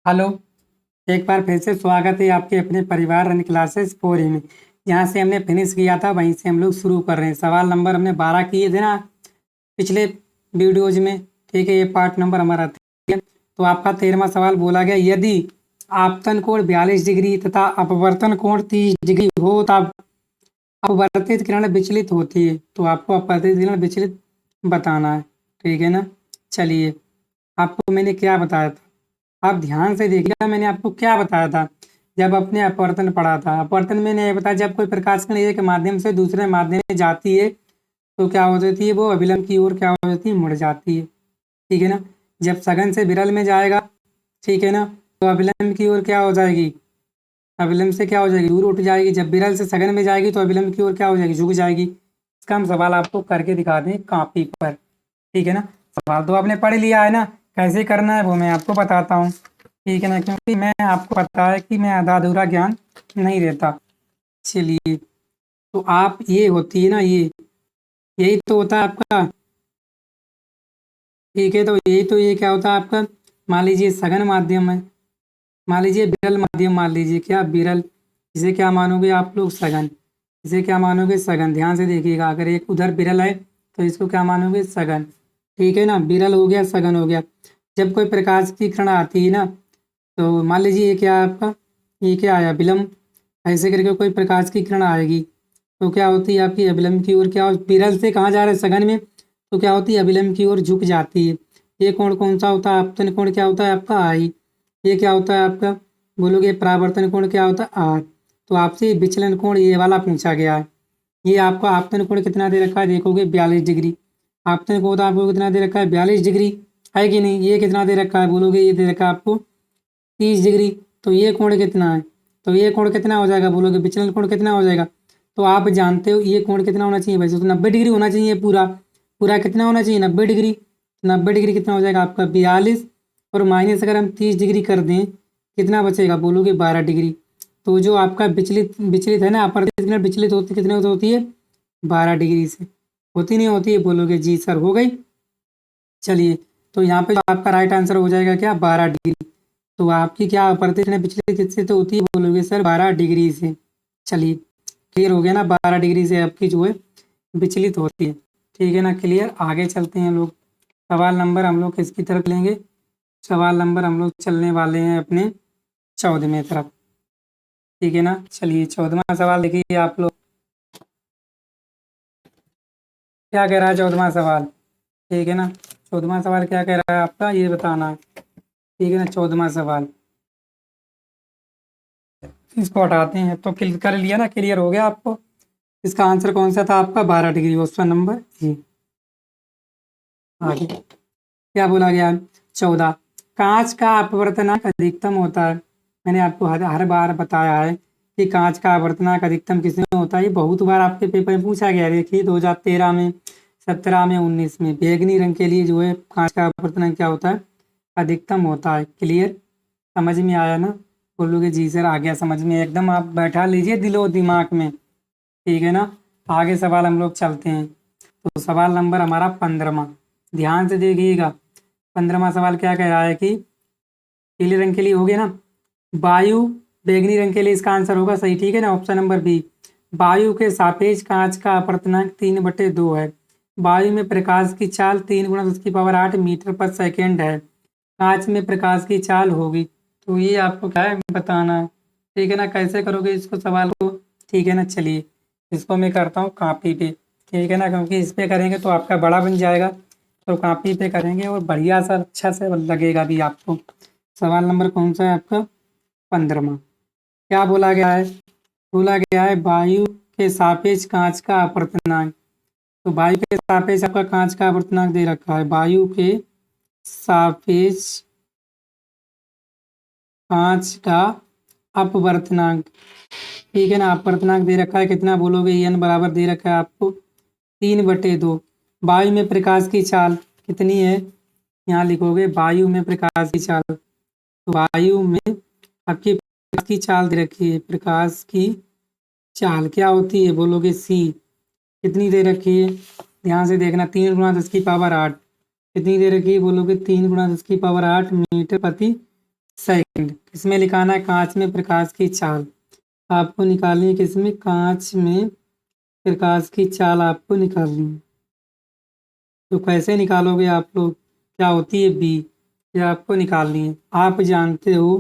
Hello. एक बार फिर से स्वागत है आपके अपने परिवार रन क्लासेस 4 में। जहाँ से हमने फिनिश किया था वहीं से हम लोग शुरू कर रहे हैं। सवाल नंबर हमने 12 किए थे ना पिछले वीडियोज में। ठीक है, ये पार्ट नंबर हमारा 3 है। तो आपका 13वां सवाल बोला गया, यदि आपतन कोण 42 डिग्री तथा अपवर्तन कोण 30 डिग्री हो तब अपवर्तित किरण विचलित होती है। तो आपको अपवर्तित किरण विचलित बताना है। ठीक है ना। चलिए, आपको मैंने क्या बताया था, आप ध्यान से देखिएगा। मैंने आपको क्या बताया था जब अपने अपवर्तन पढ़ा था। अपवर्तन में मैंने ये बताया, जब कोई प्रकाश किरण एक माध्यम से दूसरे माध्यम में जाती है तो क्या हो जाती है, वो अभिलंब की ओर क्या हो जाती है, मुड़ जाती है। ठीक है ना। जब सघन से विरल में जाएगा, ठीक है ना, तो अभिलंब की ओर क्या हो जाएगी, अभिलंब से क्या हो जाएगी, दूर उठ जाएगी। जब विरल से सघन में जाएगी तो अभिलंब की ओर क्या हो जाएगी, झुक जाएगी। इसका हम सवाल आपको करके दिखा दें कॉपी पर। ठीक है ना। सवाल तो आपने पढ़ लिया है ना, कैसे करना है वो मैं आपको बताता हूँ। ठीक है ना, क्योंकि मैं आपको पता है कि मैं आधा अधूरा ज्ञान नहीं देता। चलिए, तो आप ये होती है ना, ये यही तो होता है आपका। ठीक है, तो यही तो ये क्या होता है आपका, मान लीजिए सघन माध्यम है, मान लीजिए विरल माध्यम, मान लीजिए क्या विरल, इसे क्या मानोगे आप लोग, सघन। इसे क्या मानोगे, सघन। ध्यान से देखिएगा, अगर एक उधर विरल है तो इसको क्या मानोगे, सघन। ठीक है ना, विरल हो गया, सघन हो गया। जब कोई प्रकाश की किरण आती है ना, तो मान लीजिए ये क्या है आपका, ये क्या आया, विलंब। ऐसे करके कोई प्रकाश की किरण आएगी तो क्या होती है आपकी, अभिलंब की ओर क्या विरल से कहाँ जा रहे हैं, सघन में, तो क्या होती है, अभिलंब की ओर झुक जाती है। ये कोण कौन सा होता है, आपतन कोण क्या होता है आपका, आई। ये क्या होता है आपका, बोलोगे परावर्तन कोण क्या होता है, आर। तो आपसे विचलन कोण ये वाला पूछा गया है। ये आपका आपतन कोण कितना दे रखा है, देखोगे 42 डिग्री। आपतन कोण आपको कितना दे रखा है, 42 डिग्री, है कि नहीं। ये कितना दे रखा है, बोलोगे ये दे रखा है आपको 30 डिग्री। तो ये कोण कितना है, तो ये कोण कितना हो जाएगा, बोलोगे विचलन कोण कितना हो जाएगा। तो आप जानते हो ये कोण कितना होना चाहिए, वैसे तो 90 डिग्री होना चाहिए पूरा। पूरा कितना होना चाहिए, 90 डिग्री। 90 डिग्री कितना हो जाएगा आपका, 42। और माइनस अगर हम 30 डिग्री कर दें, कितना बचेगा, बोलोगे 12 डिग्री। तो जो आपका विचलित विचलित है ना, अपवर्तित किरण विचलित होती कितने से होती है, 12 डिग्री से। होती नहीं होती है, बोलोगे जी सर हो गई। चलिए, तो यहाँ पे जो आपका राइट आंसर हो जाएगा क्या, 12 डिग्री। तो आपकी क्या अपवर्तित किरण विचलित किससे तो होती है, बोलोगे सर 12 डिग्री से। चलिए, क्लियर हो गया ना, 12 डिग्री से आपकी जो है विचलित होती है। ठीक है ना, क्लियर। आगे चलते हैं लोग। सवाल नंबर हम लोग किसकी तरफ लेंगे, सवाल नंबर हम लोग चलने वाले हैं अपने 14वें तरफ। ठीक है ना। चलिए, 14वां सवाल देखिए आप लोग, क्या कह रहा है 14वां सवाल। ठीक है ना, 14वां सवाल क्या कह रहा है आपका, ये बताना है। ठीक है ना, 14वां सवाल, इसको हटाते हैं तो क्लियर कर लिया ना, क्लियर हो गया आपको। इसका आंसर कौन सा था आपका, 12 डिग्री, ऑप्शन नंबर ए। आगे क्या बोला गया, 14, कांच का अपवर्तनांक अधिकतम होता है। मैंने आपको हर बार बताया है कि कांच का अपवर्तनांक अधिकतम किसमें होता है। ये बहुत बार आपके पेपर में पूछा गया है। देखिए 2013 में, 17 में, 19 में बैगनी रंग के लिए जो है कांच का अपवर्तनांक क्या होता है, अधिकतम होता है। क्लियर, समझ में आया ना, बोलोगे जी सर आ गया समझ में, एकदम आप बैठा लीजिए दिलो दिमाग में। ठीक है ना। आगे सवाल हम लोग चलते हैं। तो सवाल नंबर हमारा 15वां, ध्यान से देखिएगा। 15वां सवाल क्या कह रहा है कि पीले रंग के लिए हो गया ना, वायु, बैगनी रंग के लिए इसका आंसर होगा सही। ठीक है ना, ऑप्शन नंबर बी। वायु के सापेक्ष कांच का अपवर्तनांक 3/2 है। वायु में प्रकाश की चाल 3 × 10⁸ मीटर पर सेकेंड है। कांच में प्रकाश की चाल होगी। तो ये आपको क्या है बताना है। ठीक है ना, कैसे करोगे इसको सवाल को। ठीक है ना, चलिए इसको मैं करता हूँ कॉपी पे। ठीक है ना, क्योंकि इस पे करेंगे तो आपका बड़ा बन जाएगा, तो कॉपी पे करेंगे और बढ़िया सा अच्छा से लगेगा भी आपको। सवाल नंबर कौन सा है आपका, 15वां। क्या बोला गया है, बोला गया है वायु के सापेक्ष कांच का अपवर्तनांक। तो वायु के सापेक्ष आपका कांच का अपवर्तनांक दे रखा है, वायु के सापेक्ष कांच का अपवर्तनांक। ठीक है ना, अपवर्तनांक दे रखा है कितना, बोलोगे एन बराबर दे रखा है आपको 3/2। वायु में प्रकाश की चाल कितनी है, यहाँ लिखोगे वायु में प्रकाश की चाल। तो वायु में आपकी प्रकाश की चाल दे रखी है, प्रकाश की चाल क्या होती है, बोलोगे सी। कितनी दे रखी है, ध्यान से देखना, 3 × 10⁸ कितनी दे रखी है, बोलोगे 3 × 10⁸ मीटर प्रति सेकंड। इसमें लिखाना है कांच में प्रकाश की चाल आपको निकालनी है। किसमें? कांच में प्रकाश की चाल आपको निकालनी है। तो कैसे निकालोगे आप लोग? क्या होती है बी, ये आपको निकालनी है। आप जानते हो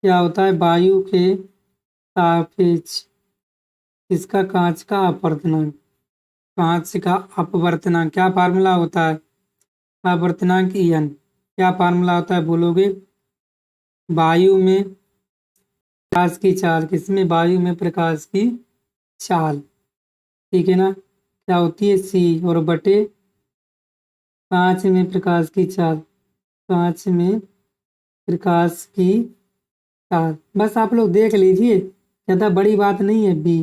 क्या होता है वायु के सापेक्ष इसका कांच का अपवर्तनांक। कांच का अपवर्तनांक क्या फार्मूला होता है? अपवर्तनांक En। क्या फार्मूला होता है बोलोगे? वायु में प्रकाश की चाल। किसमें? वायु में प्रकाश की चाल। ठीक है ना? क्या होती है? सी और बटे कांच में प्रकाश की चाल। कांच में प्रकाश की चाल। बस आप लोग देख लीजिए, ज़्यादा बड़ी बात नहीं है बी।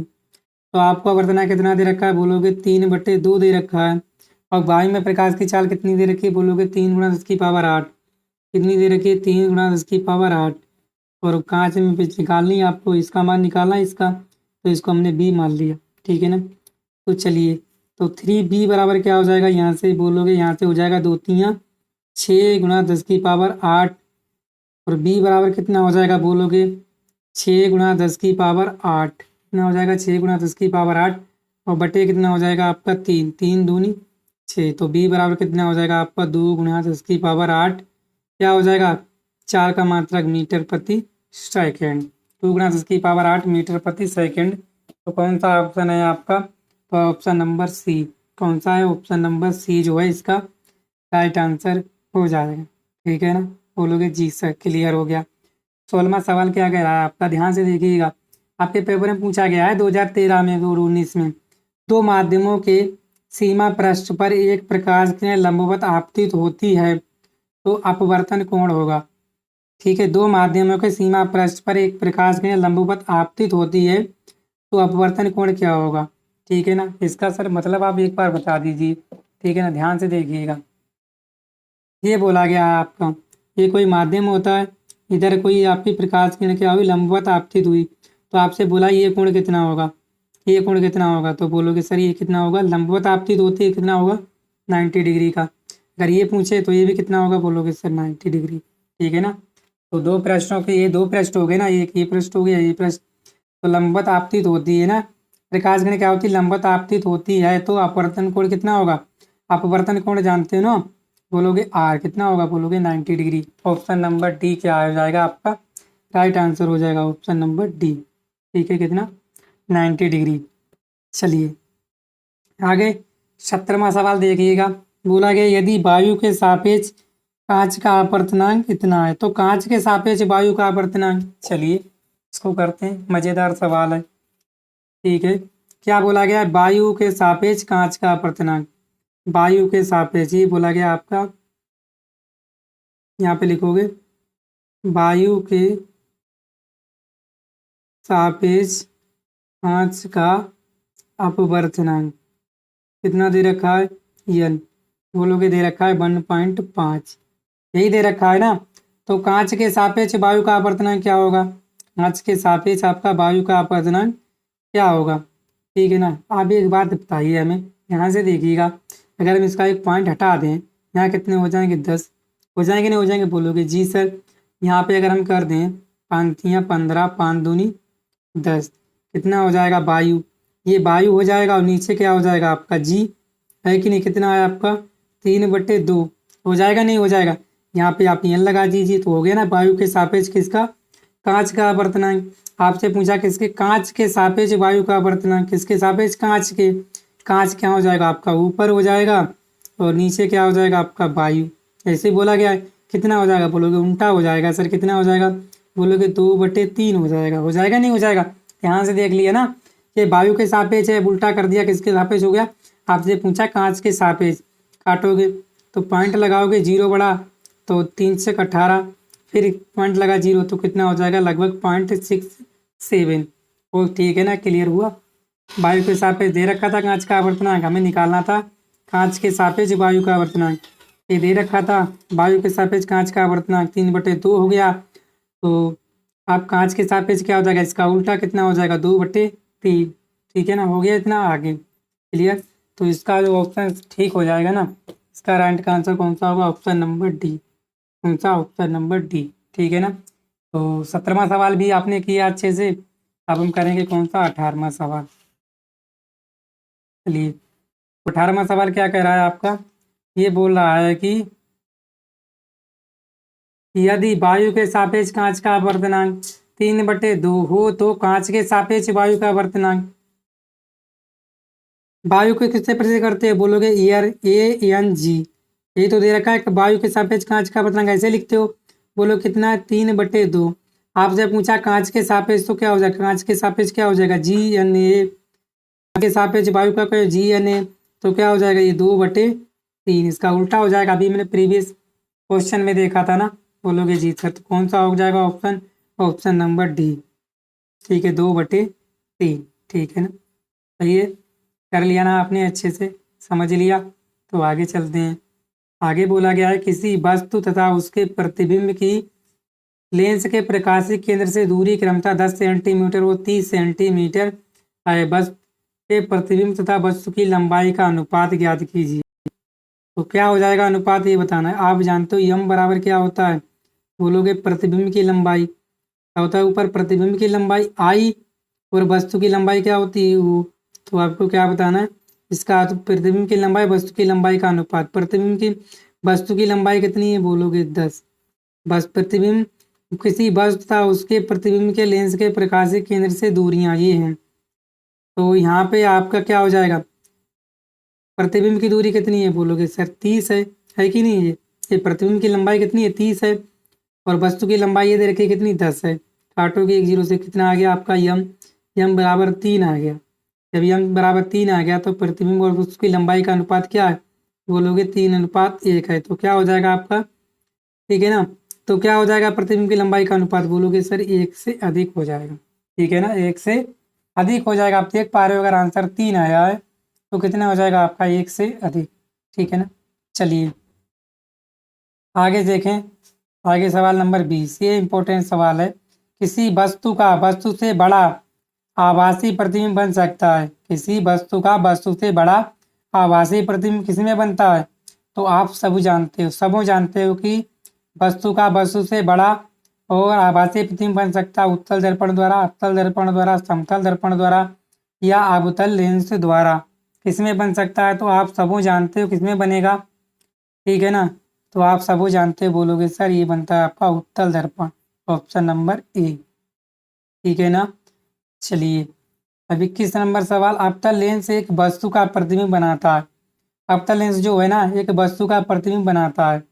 तो आपको अपवर्तनांक कितना दे रखा है बोलोगे? 3/2 दे रखा है। और वायु में प्रकाश की चाल कितनी दे रखी है बोलोगे? 3 × 10⁸। कितनी दे रखी है? 3 × 10⁸। और कांच में पिच निकालनी है आपको, इसका मान निकालना है इसका, तो इसको हमने बी मान लिया। ठीक है ना? तो चलिए, तो 3b बराबर क्या हो जाएगा? यहाँ से बोलोगे, यहाँ से हो जाएगा 2 × 6 × 10⁸। और b बराबर कितना हो जाएगा बोलोगे? 6 × 10⁸। कितना हो जाएगा? 6 × 10⁸। और बटे कितना हो जाएगा आपका? 3। 3 दूनी 6। तो b बराबर कितना हो जाएगा आपका? 2 × 10⁸। क्या हो जाएगा? 4 का मात्रक मीटर प्रति सेकेंड। 2 × 10⁸ मीटर प्रति सेकेंड। तो कौन सा ऑप्शन है आपका? तो ऑप्शन नंबर सी। कौन सा है? ऑप्शन नंबर सी जो है इसका राइट आंसर हो जाएगा। ठीक है ना? बोलोगे जी सर, क्लियर हो गया। 16वां सवाल क्या कह रहा है आपका? ध्यान से देखिएगा। आपके पेपर में पूछा गया है 2013 में और 19 में। दो माध्यमों के सीमा पृष्ठ पर एक प्रकाश किरण लंबवत आपतित होती है तो अपवर्तन कोण होगा। ठीक है, दो माध्यमों के सीमा पृष्ठ पर एक प्रकाश किरण लंबवत आपतित होती है तो अपवर्तन कोण क्या होगा? ठीक है ना? इसका सर मतलब आप एक बार बता दीजिए। ठीक है ना? ध्यान से देखिएगा। ये बोला गया है आपका, ये कोई माध्यम होता है, इधर कोई आपकी प्रकाश किरण क्या हुई? लंबवत आपतित हुई। तो आपसे बोला ये कोण कितना होगा? ये कोण कितना होगा? तो बोलोगे सर ये कितना होगा? लंबवत आपतित होती है, कितना होगा? 90 डिग्री का। अगर ये पूछे तो ये भी कितना होगा? बोलोगे सर 90 डिग्री। ठीक है ना? तो दो प्रश्नों के, ये दो पृष्ठ हो गए ना, एक ये पृष्ठ हो गया, ये पृष्ठ। तो लंबवत आपतित होती है ना, प्रकाश किरण क्या होती है? लंबवत आपतित होती है, तो अपवर्तन कोण कितना होगा? अपवर्तन कोण जानते हो ना? बोलोगे आर। कितना होगा? बोलोगे 90 डिग्री। ऑप्शन नंबर डी क्या हो जाएगा आपका? राइट आंसर हो जाएगा ऑप्शन नंबर डी। ठीक है, कितना? 90 डिग्री। चलिए आगे 17वां सवाल देखिएगा। बोला गया यदि वायु के सापेक्ष कांच का अपवर्तनांक इतना है, तो कांच के सापेक्ष वायु का अपवर्तनांक। चलिए इसको करते हैं, मजेदार सवाल है। ठीक है, क्या बोला गया? वायु के सापेक्ष कांच का अपवर्तनांक। वायु के सापेक्ष ये बोला गया आपका, यहाँ पे लिखोगे वायु के सापेक्ष कांच का अपवर्तनांक कितना दे रखा है? एन। बोलोगे दे रखा है 1.5। यही दे रखा है ना? तो कांच के सापेक्ष वायु का अपवर्तनांक क्या होगा? कांच के सापेक्ष आपका वायु का अपवर्तनांक क्या होगा? ठीक है ना? आप एक बात बताइए हमें, यहाँ से देखिएगा। अगर हम इसका एक पॉइंट हटा दें, यहाँ कितने हो जाएंगे? 10 हो जाएंगे, नहीं हो जाएंगे? बोलोगे जी सर। यहाँ पे अगर हम कर दें 5×3 = 15, 5 दूनी 10, कितना हो जाएगा? वायु। ये वायु हो जाएगा और नीचे क्या हो जाएगा आपका? जी है कि नहीं? कितना है आपका? 3/2 हो जाएगा, नहीं हो जाएगा? यहाँ पे आप एन लगा दीजिए तो हो गया ना वायु के सापेक्ष किसका? कांच का अपवर्तनांक। आपसे पूछा किसके? कांच के सापेक्ष वायु का अपवर्तनांक। किसके सापेक्ष? कांच के। कांच क्या हो जाएगा आपका? ऊपर हो जाएगा और नीचे क्या हो जाएगा आपका? वायु। ऐसे बोला गया है। कितना हो जाएगा? बोलोगे उल्टा हो जाएगा सर। कितना हो जाएगा? बोलोगे 2/3 हो जाएगा। हो जाएगा, नहीं हो जाएगा? ध्यान से देख लिया ना, ये वायु के सापेक्ष है, उल्टा कर दिया, किसके सापेक्ष हो गया? आपसे पूछा कांच के सापेक्ष। काटोगे तो पॉइंट लगाओगे, 0 बढ़ा तो 3 से 18, फिर पॉइंट लगा 0 तो कितना हो जाएगा? लगभग 0.67। वो ठीक है ना? क्लियर हुआ? वायु के सापेक्ष दे रखा था कांच का अपवर्तनांक, हमें निकालना था कांच के सापेक्ष वायु का अपवर्तनांक। ये दे रखा था वायु के सापेक्ष कांच का अपवर्तनांक 3/2 हो गया। तो आप कांच के सापेक्ष क्या हो जाएगा? इसका उल्टा कितना हो जाएगा? 2/3। ठीक है ना? हो गया इतना आगे? क्लियर? तो इसका जो ऑप्शन ठीक हो जाएगा ना, इसका राइट का आंसर कौन सा होगा? Option number D. कौन सा? Option number D. ठीक है ना। तो 17वां सवाल भी आपने किया अच्छे से। अब हम करेंगे कौन सा? 18वां सवाल। चलिए, 18वां सवाल क्या कह रहा है आपका? ये बोल रहा है कि यदि वायु के सापेक्ष कांच का आवर्तनांक 3/2 हो तो कांच के सापेक्ष वायु का आवर्तनांक वायु को किससे प्रदर्शित करते हैं? बोलोगे ईयर ANG। ये तो दे रखा है कि वायु के सापेक्ष कांच का आवर्तनांक ऐसे लिखते हो। बोलो कितना है? 3/2। आपसे पूछा कांच के सापेक्ष तो क्या हो जाएगा? कांच के सापेक्ष क्या हो जाएगा? GNA। के सापेक्ष वायु का कहे GNA, तो क्या हो जाएगा? ये 2/3। इसका उल्टा हो जाएगा। अभी मैंने प्रीवियस क्वेश्चन में देखा था ना। बोलोगे जी सर, तो कौन सा हो जाएगा ऑप्शन? Option number D. ठीक है, 2/3। ठीक है ना। सही है। कर लिया ना आपने? अच्छे से समझ लिया। तो आगे चलते हैं। आगे बोला गया है किसी वस्तु तथा उसके प्रतिबिंब की लेंस के प्रकाशिक केंद्र से दूरी क्रमशः 10 सेंटीमीटर व 30 सेंटीमीटर है। बस के प्रतिबिंब तथा वस्तु की लंबाई का अनुपात ज्ञात कीजिए। तो क्या हो जाएगा अनुपात? ये बताना है। आप जानते हो यम बराबर क्या होता है? बोलोगे प्रतिबिंब की लंबाई। क्या होता है? ऊपर प्रतिबिंब की लंबाई आई और वस्तु की लंबाई क्या होती है? वो। तो आपको क्या बताना है इसका? तो प्रतिबिंब की लंबाई वस्तु की लंबाई का अनुपात। प्रतिबिंब की वस्तु की लंबाई कितनी है? बोलोगे 10। बस प्रतिबिंब किसी वस्तु था उसके प्रतिबिंब के लेंस के प्रकाशिक केंद्र से दूरियां ये हैं। तो यहाँ पे आपका क्या हो जाएगा? प्रतिबिंब की दूरी कितनी है? बोलोगे सर 30 है कि नहीं? ये प्रतिबिंब की लंबाई कितनी है? 30 है। और वस्तु की लंबाई ये दे रखी है कितनी? 10 है। काटोगे एक जीरो से, कितना आ गया आपका? यम बराबर 3 आ गया। जब यम बराबर 3 आ गया तो प्रतिबिंब और वस्तु की लंबाई का अनुपात क्या है? बोलोगे 3:1 है। तो क्या हो जाएगा आपका? ठीक है ना। तो क्या हो जाएगा प्रतिबिंब की लंबाई का अनुपात? बोलोगे सर 1 से अधिक हो जाएगा। ठीक है ना, 1 से अधिक हो जाएगा। आप देख पा रहे हो, अगर आंसर 3 आया है तो कितना हो जाएगा आपका? 1 से अधिक। ठीक है ना। चलिए आगे देखें। आगे सवाल नंबर 20, ये इंपॉर्टेंट सवाल है। किसी वस्तु का वस्तु से बड़ा आभासी प्रतिबिंब बन सकता है। किसी वस्तु का वस्तु से बड़ा आभासी प्रतिबिंब किसमें बनता है? तो आप सब जानते हो कि वस्तु का वस्तु से बड़ा और आभासी प्रतिबिंब बन सकता है उत्तल दर्पण द्वारा, अवतल दर्पण द्वारा, समतल दर्पण द्वारा या अवतल लेंस द्वारा। किसमें बन सकता है? तो आप सब जानते हो किसमें बनेगा। ठीक है ना। तो आप सब जानते हो। बोलोगे सर ये बनता है आपका उत्तल दर्पण। Option number A. ठीक है ना। चलिए अब 21 नंबर सवाल। अवतल लेंस एक वस्तु का प्रतिबिंब बनाता है। अवतल लेंस जो है ना, एक वस्तु का प्रतिबिंब बनाता है।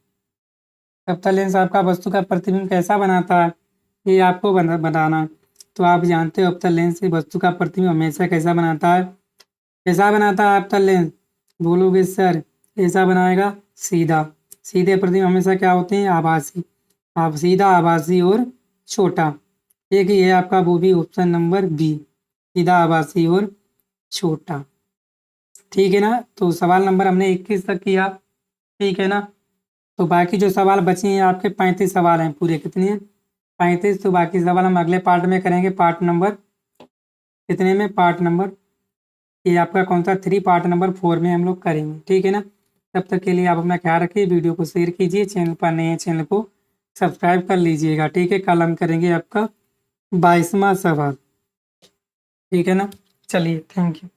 अवतल लेंस आपका वस्तु का प्रतिबिंब कैसा बनाता है, ये आपको बताना है। तो आप जानते हो अवतल लेंस से वस्तु का प्रतिबिंब हमेशा कैसा बनाता है? कैसा बनाता है अवतल लेंस? बोलोगे सर ऐसा बनाएगा सीधा। सीधे प्रतिबिंब हमेशा क्या होते हैं? आभासी। आप सीधा, आभासी और छोटा। एक ही है आपका, वो भी ऑप्शन नंबर बी, सीधा, आभासी और छोटा। ठीक है ना। तो सवाल नंबर हमने 21 तक किया। ठीक है ना। तो बाकी जो सवाल बचे हैं आपके 35 सवाल हैं पूरे। कितने हैं? 35। तो बाकी सवाल हम अगले पार्ट में करेंगे। पार्ट नंबर कितने में? पार्ट नंबर ये आपका कौन सा? 3, पार्ट नंबर 4 में हम लोग करेंगे। ठीक है ना। तब तक के लिए आप अपना ख्याल रखिए, वीडियो को शेयर कीजिए, चैनल पर नए हैं चैनल को सब्सक्राइब कर लीजिएगा। ठीक है। कल हम करेंगे आपका 22वां सवाल। ठीक है ना। चलिए, थैंक यू।